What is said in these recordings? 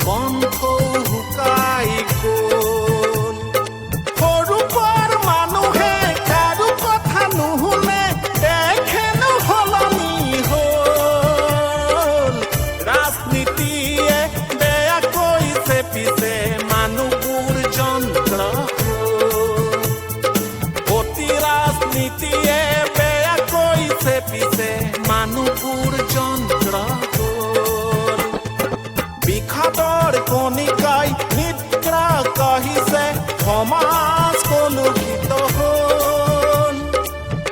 কণ্ঠ শুকাই গ'ল। সৰু বৰ মানুহে কাৰো কথা নুশুনে, দেখেনো সলনি হ'ল। ৰাজনীতিয়ে বেয়া কৰিছে পিছে মানুহবোৰ যন্ত্ৰ হ'ল। অতি ৰাজনীতিয়ে বেয়া কৰিছে পিছে মানুহবোৰ যন্ত্ৰ হ'ল। বিষাদৰ কণিকাই নিদ্ৰা কাঢ়িছে, সমাজ কলুষিত হ'ল।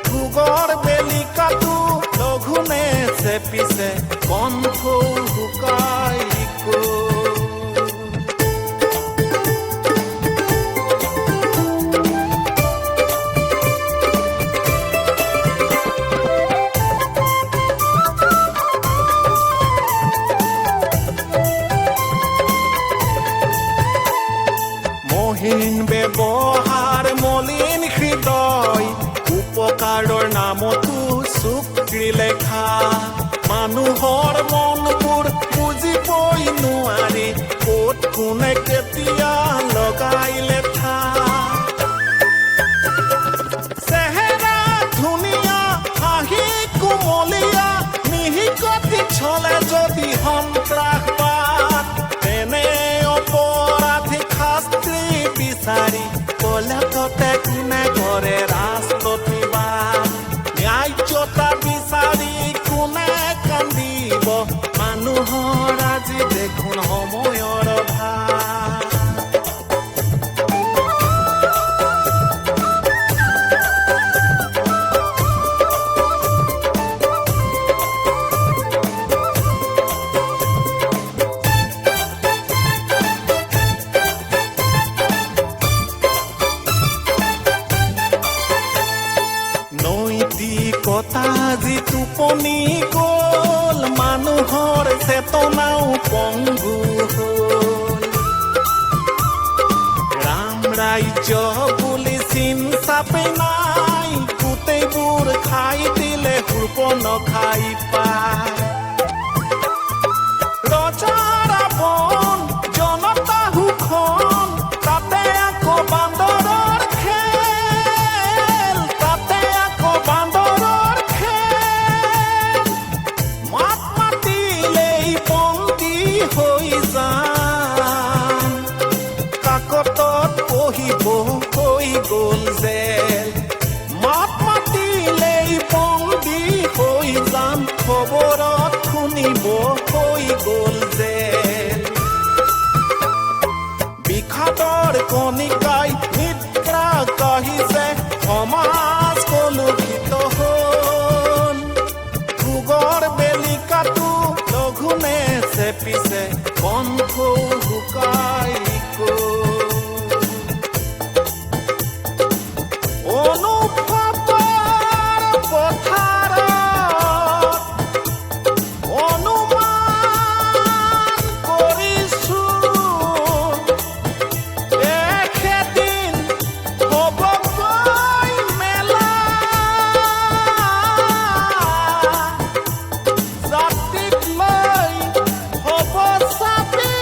ভোগৰ বেলিকাটো লঘোণে চেপিছে, কণ্ঠ শুকাই গ'ল। মহিন ব্যৱহাৰ মলিন হৃদয়, উপকাৰৰ নামতো চুক্তি লেখা। মানুহৰ মনবোৰ বুজিবই নোৱাৰি, ক'ত কোনে কেতিয়া লগাই লেঠা। চেহেৰা ধুনীয়া, হাঁহি কোমলীয়া, মিহিকতি চলে যদি সন্ত্ৰাসবাদ, তেনে অপৰাধীক শাস্তি বিচাৰি কলকাতা কোনে কৰে ৰাজপ্ৰতিবাদ। ন্যায্যতা বিচাৰি কোনে কান্দিব, মানুহৰ আজি দেখোন সময়ৰ অভাৱ। নৈতিকতা যি টোপনি গ'ল, মানুহৰ চেতনাও পংগু হ'ল। ৰাম ৰাজ্য বুলি চিন চাপে নাই, গোটেইবোৰ খাই দিলে সুৰ্পন খাই পায়। ৰজা ৰাৱণ, জনতা শোষণ, তাতে আকৌ বান্দৰৰ খেল, তাতে আকৌ বান্দৰৰ খেল। মাত মাতিলেই বন্দী হৈ যাম, কাকতত পঢ়িব হৈ গ'ল জেল। মাত মাতিলেই বন্দী হৈ যাম, খবৰত শুনিব হৈ গ'ল জেল। বিষাদৰ কণিকাই নিদ্ৰা কাঢ়িছে, সমাজ কলুষিত হ'ল। ভোগৰ বেলিকাটো লঘোণে চেপিছে, কণ্ঠ শুকাই গ'ল। অনুভৱৰ পথাৰত অনুমান কৰিছোঁ, একেদিন হ'বগৈ মেলা। জাতিক লৈ হ'ব চাবি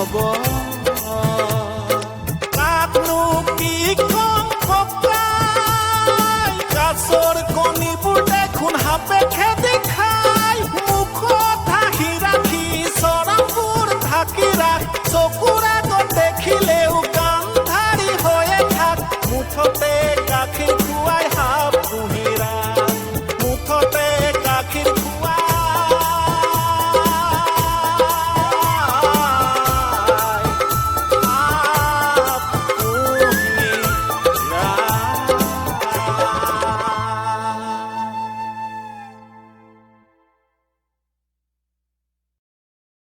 হব কাকনো কি কম ককাই কাছৰ কণীবোৰ দেখোন সাপে খেদি খাই মুখত হাঁহি ৰাখি চৰাবোৰ ঢাকি ৰাখ চকুৰ আগত দেখিলেও